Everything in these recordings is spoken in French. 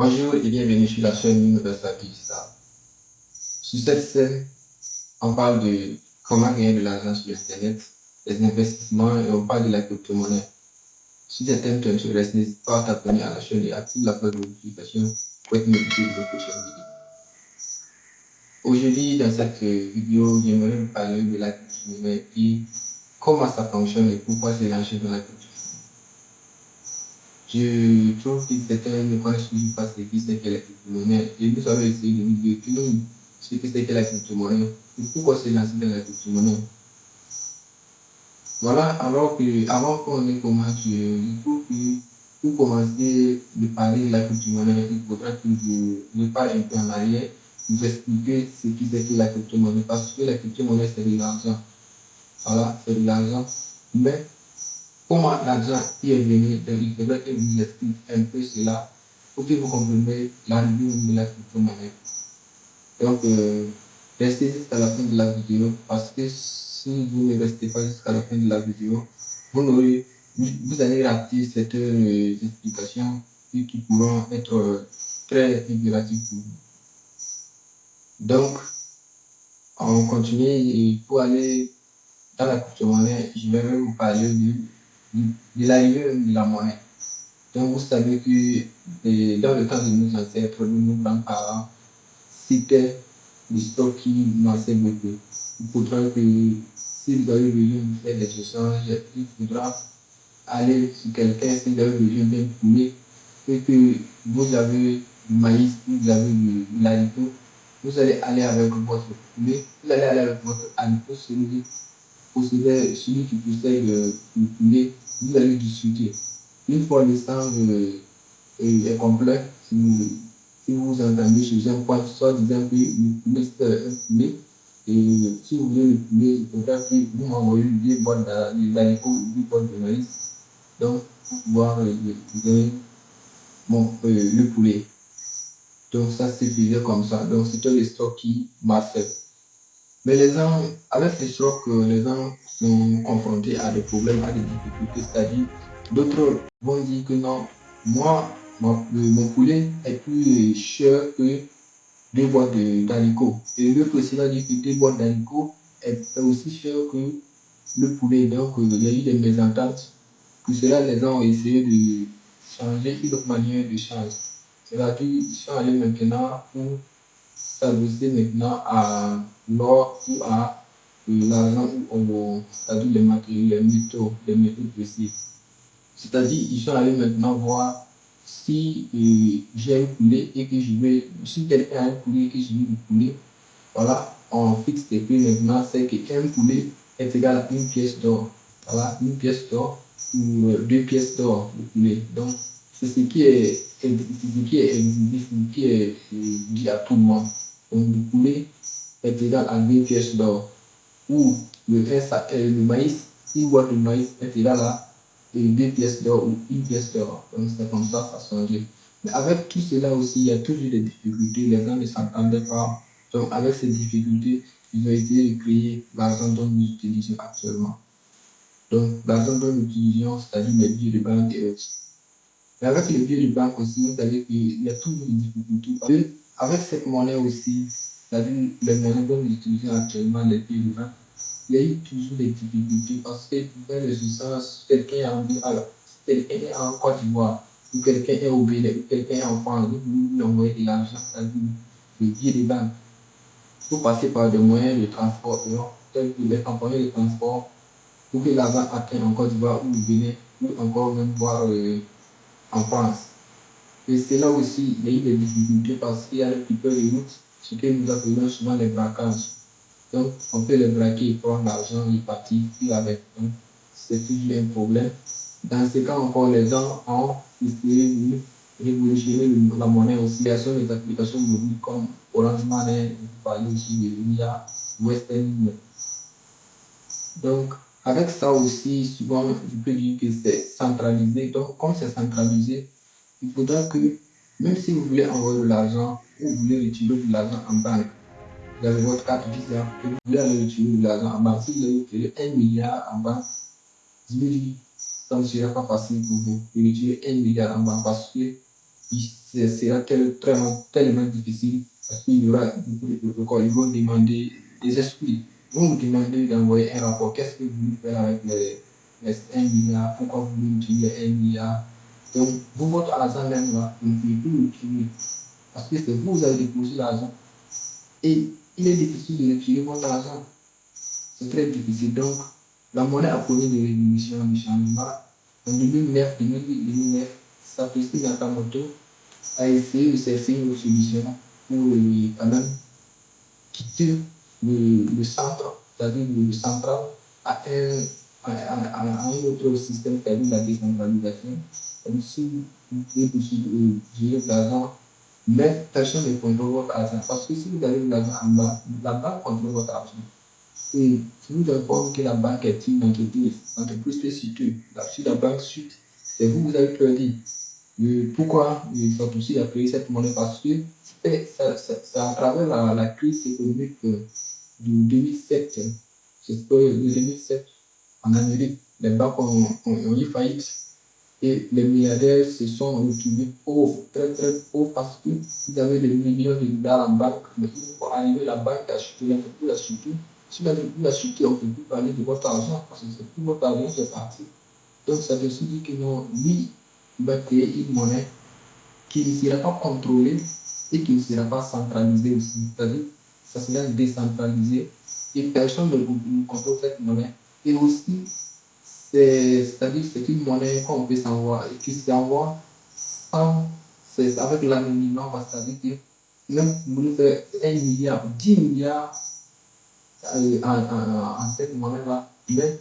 Bonjour et bienvenue sur la chaîne Universal Digital. Sur cette chaîne, on parle de comment gagner de l'argent sur Internet, les investissements et on parle de la crypto-monnaie. Si ce thème t'intéresse, n'hésite pas à t'abonner à la chaîne et active la cloche de notification pour être notifié de nos prochaines vidéos. Aujourd'hui, dans cette vidéo, j'aimerais vous parler de la crypto-monnaie et comment ça fonctionne et pourquoi c'est lancé dans la crypto-monnaie. Je trouve que certains ne connaissent toujours pas ce que c'est que la crypto-monnaie et nous avons essayé de vous dire ce que c'est que la crypto-monnaie et pourquoi se lancer dans la crypto-monnaie. Voilà, avant qu'on ait commencé, je trouve que pour commencer de parler de la crypto-monnaie, il faudra que je parle un peu en arrière, vous expliquer ce que c'est que la crypto-monnaie parce que la crypto-monnaie c'est de l'argent. Voilà, c'est de l'argent. Mais comment l'argent y est venu, il faudrait que je vous explique un peu cela pour que vous compreniez l'origine de la crypto-monnaie. Donc, restez jusqu'à la fin de la vidéo parce que si vous ne restez pas jusqu'à la fin de la vidéo, vous allez rater certaines explications qui pourront être très figuratives pour vous. Donc, on continue et pour aller dans la crypto-monnaie, je vais vous parler de l'arrivée de la monnaie. Donc, vous savez que dans le temps de nos ancêtres, de nos grands-parents, c'était le stock qui marchait beaucoup. Il faudra que si vous avez besoin de faire des échanges, il faudra aller sur quelqu'un si vous avez besoin d'un poulet et que vous avez du maïs, vous avez de l'haricot, vous allez aller avec votre poulet, vous allez aller avec votre haricot, celui qui possède le poulet, vous allez discuter. Une fois le sang est complet, si vous entendez chez un point, soit disant que le poulet c'est un poulet, et si vous voulez le poulet, il faudra que vous m'envoyez 2 boîtes d'haricots ou 2 boîtes de maïs, donc pour pouvoir donner le poulet. Donc ça se faisait comme ça, donc c'était le stock qui marchait. Mais les gens, avec les stocks, les gens sont confrontés à des problèmes, à des difficultés, c'est-à-dire d'autres vont dire que non, moi, mon poulet est plus cher que 2 boîtes d'haricots. Et l'autre aussi va dire que 2 boîtes d'haricots est aussi cher que le poulet. Donc, il y a eu des mésententes. Pour cela, les gens ont essayé de changer une autre manière de changer. C'est-à-dire, ils sont allés maintenant pour s'adresser maintenant à l'or ou à l'argent ou c'est-à-dire les matériaux, les métaux précis. C'est-à-dire, ils sont allés maintenant voir si j'ai un poulet et que je vais, si quelqu'un a un poulet et que je veux du poulet, voilà, on fixe des prix maintenant, c'est qu'un poulet est égal à une pièce d'or. Voilà, une pièce d'or ou 2 pièces d'or le poulet. Donc, c'est ce qui est exhibé, ce qui est dit à tout le monde. Donc, le poulet est égal à 2 pièces d'or. Ou le maïs, une boîte de maïs est égal à 2 pièces d'or ou une pièce d'or. Donc, c'est comme ça changé. Mais avec tout cela aussi, il y a toujours des difficultés. Les gens ne s'entendaient pas. Donc, avec ces difficultés, ils ont essayé de créer l'argent dont nous utilisons actuellement. Donc, l'argent dont nous utilisons, c'est-à-dire les billets de banque et autres. Mais avec les billets de banque aussi, vous savez qu'il y a toujours des difficultés. Et avec cette monnaie aussi, c'est-à-dire les monnaies dont nous utilisons actuellement, les billets de banque, il y a eu toujours des difficultés parce que dans les essences, quelqu'un est quelqu'un est en Côte d'Ivoire, ou quelqu'un est au Bénin, ou quelqu'un est en France, vous lui envoyez de l'argent, c'est-à-dire le billet de banque. Il faut passer par des moyens de transport, tels que les compagnies de transport, pour que l'argent atteigne en Côte d'Ivoire ou au Bénin, ou encore même voir en France. Et c'est là aussi, il y a eu des difficultés parce qu'il y a un petit peu de route, ce que nous appelons souvent les braquages. Donc, on peut les braquer, prendre l'argent et partir plus avec. Donc, c'est toujours un problème. Dans ce cas encore, les gens ont essayé de révolutionner la monnaie aussi. Il y a des applications mobiles comme Orange Money, on parle aussi de l'IA, Western Union. Donc, avec ça aussi, souvent, je peux dire que c'est centralisé. Donc, comme c'est centralisé, il faudra que, même si vous voulez envoyer de l'argent ou vous voulez retirer de l'argent en banque, vous avez votre carte Visa et vous voulez aller retirer de l'argent en banque. Si vous voulez retirer 1 milliard en banque, je me dis, ça ne sera pas facile pour vous de retirer 1 milliard en banque parce que ce sera tellement difficile parce qu'il y aura beaucoup de protocoles. Ils vont demander des esprits. Ils vont vous demander d'envoyer un rapport. Qu'est-ce que vous voulez faire avec les 1 milliard? Pourquoi vous voulez utiliser 1 milliard? Donc, vous, votre argent même là, vous ne pouvez plus l'utiliser parce que c'est vous, vous avez déposé l'argent. Et il est difficile de retirer votre argent. C'est très difficile. Donc, la monnaie a connu des révolutions, des changements. En 2009, 2008, 2009, Satoshi Nakamoto a essayé de chercher une solution pour quand même quitter le centre, c'est-à-dire le central, à un autre système, c'est-à-dire la décentralisation. Comme si vous pouvez gérer de l'argent, mais personne ne contrôle votre argent. Parce que si vous avez de l'argent en bas, la banque contrôle votre argent. Et je vous informe que la banque est une entreprise spécifique. Si la banque suit, c'est vous, vous avez créé. Pourquoi Satoshi a créé cette monnaie? Parce que c'est à travers la crise économique de 2007, c'est de 2007 en Amérique, les banques ont eu faillite et les milliardaires se sont retrouvés pauvres, très très pauvres parce qu'ils avaient des millions de dollars en banque, mais une fois arrivé, la banque a chuté, l'entreprise a chuté. Si l'entreprise a chuté, on ne peut plus parler de votre argent parce que c'est tout votre argent, c'est parti. Donc ça veut dire que non, lui, il va créer une monnaie qui ne sera pas contrôlée et qui ne sera pas centralisée aussi. C'est-à-dire, ça sera décentralisé et personne ne contrôle cette monnaie. Et aussi, c'est-à-dire c'est une monnaie qu'on peut s'envoyer, qui s'envoie sans, c'est avec l'anonymat, c'est-à-dire que même vous faire 1 milliard, 10 milliards en cette monnaie-là, mais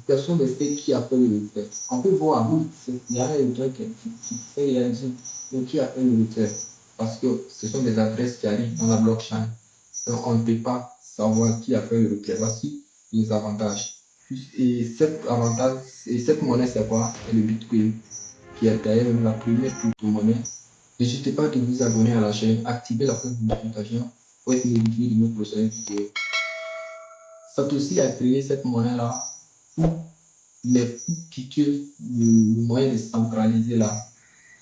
personne ne sait qui a fait le retrait. On peut voir, oui, il y a un retrait qui fait réagir, mais qui a fait le retrait? Parce que ce sont des adresses qui arrivent dans la blockchain. Donc on ne peut pas savoir qui a fait le retrait. Voici les avantages. Et cette monnaie, c'est quoi? C'est le Bitcoin, qui est d'ailleurs la première crypto-monnaie. N'hésitez pas de vous abonner à la chaîne, activer la cloche de notification pour être notifié de nos prochaines vidéos. Satoshi a créé cette monnaie-là pour les quitter le moyen de centraliser là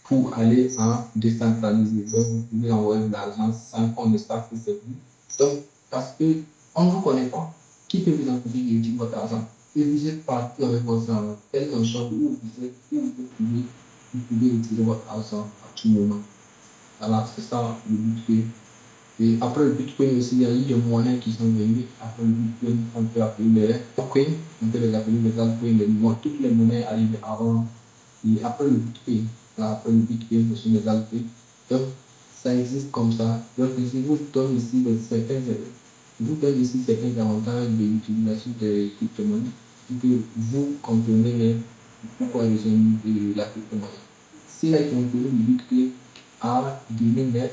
pour aller en décentralisé. Donc, vous pouvez envoyer de l'argent sans qu'on ne sache que c'est vous. Donc, parce qu'on ne vous connaît pas, qui peut vous empêcher d'utiliser votre argent? Et vous êtes parti avec votre argent. Quelle est chambre où vous êtes, où vous pouvez utiliser votre argent à tout moment. Alors, c'est ça le but. Et après le Bitcoin aussi, il y a eu des monnaies qui sont venues. Après le Bitcoin, on peut appeler les altcoins, on peut les appeler les altcoins, toutes les monnaies arrivent avant. Et après le Bitcoin, là, après le Bitcoin, ce sont les altcoins. Donc, ça existe comme ça. Donc, je vous donne ici certains avantages de l'utilisation des crypto-monnaies pour que vous compreniez pourquoi ils ont de la crypto-monnaie. Si elle contrôle le Bitcoin en 2009,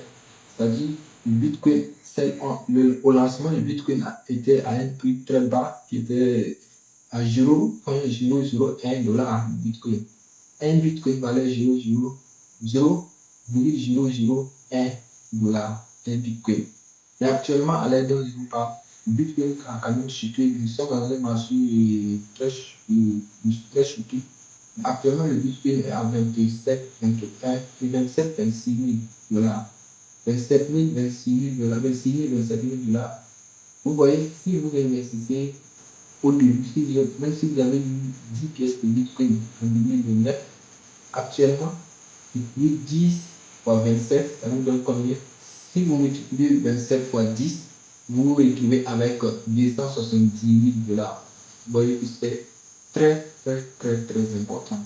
c'est-à-dire le Bitcoin, au lancement du Bitcoin était à un prix très bas qui était à 0,001 $ Bitcoin. Un Bitcoin valait 0,001 $, un Bitcoin. Mais actuellement, à l'aide dont je vous parle, le Bitcoin a quand même chuté. Nous sommes dans un marché très chuté. Actuellement, le Bitcoin est à 27, 21 et 27, 26 000 $. 27 000, 26 000 $, 26 000, 27 000 $. Vous voyez, si vous investissez au début, même si vous avez eu 10 pièces de Bitcoin en 2029, actuellement, multipliez 10 fois 27, ça nous donne combien? Si vous multipliez 27 fois 10, vous vous retrouvez avec 270 000 $. Vous voyez que c'est très, très, très, très important.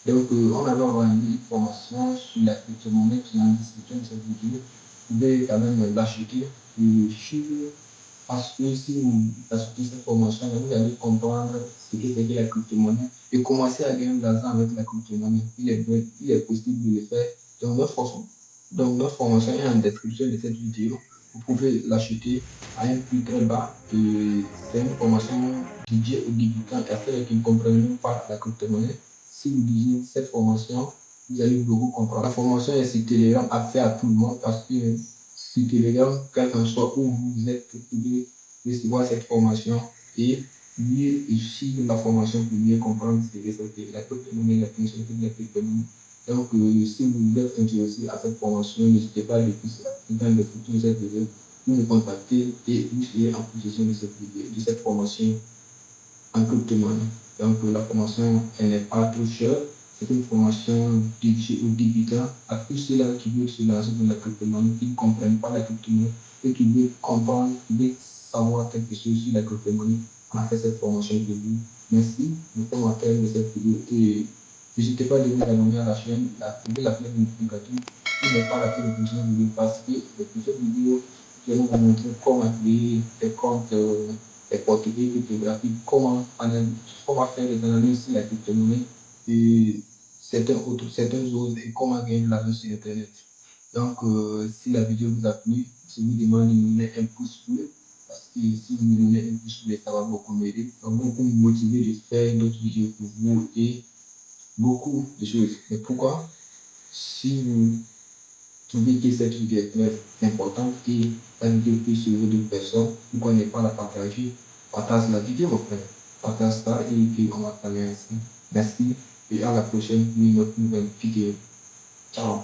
Donc, on avait envoyé une formation sur la crypto-monnaie qui est en discussion de cette vidéo. Vous pouvez quand même l'acheter et suivre parce que si vous achetez cette formation, vous allez comprendre ce que c'est que la crypto-monnaie et commencer à gagner de l'argent avec la crypto-monnaie. Il est possible de le faire. Donc, notre formation est en description de cette vidéo. Vous pouvez l'acheter à un prix très bas. C'est une formation dédiée aux débutants et à ceux qui ne comprennent pas la crypto-monnaie. Si vous lisez cette formation, vous allez beaucoup comprendre. La formation est sur Telegram, accès à tout le monde parce que sur Telegram, quel que soit où vous êtes, vous pouvez recevoir cette formation et mieux suivre la formation pour mieux comprendre ce que c'est que la crypto-monnaie, la fonctionnalité de la crypto-monnaie. Donc, si vous êtes intéressé à cette formation, n'hésitez pas à l'écouter dans les photos de cette vidéo, vous me contactez et vous serez en possession de cette formation en crypto-monnaie. Donc, la formation, elle n'est pas trop chère. C'est une formation dédiée aux débutants, à tous ceux-là qui veulent se lancer dans la crypto-monnaie, qui ne comprennent pas la crypto-monnaie et qui veulent comprendre, qui veulent savoir quelque chose sur la crypto-monnaie. On a fait cette formation de vous. Merci de commentaire de cette vidéo et n'hésitez pas à vous abonner à la chaîne, à activer la cloche de notification pour ne pas rater les prochaines vidéos parce que les prochaines vidéos, je vais vous montrer comment créer des comptes, des portugais cryptographiques, comment faire des analyses sur la crypto-monnaie et certaines choses et comment gagner de l'argent sur Internet. Donc, si la vidéo vous a plu, je vous demande de me donner un pouce bleu parce que si vous me donnez un pouce bleu, ça va beaucoup m'aider, ça va beaucoup me motiver de faire d'autres vidéos pour vous et beaucoup de choses. Mais pourquoi? Si vous trouvez que cette vidéo est très importante et la vidéo peut sauver d'autres personnes, pourquoi ne pas la partager? Partage la vidéo, mon frère. Partage ça et puis on va parler ainsi. Merci et à la prochaine pour une autre nouvelle vidéo. Ciao.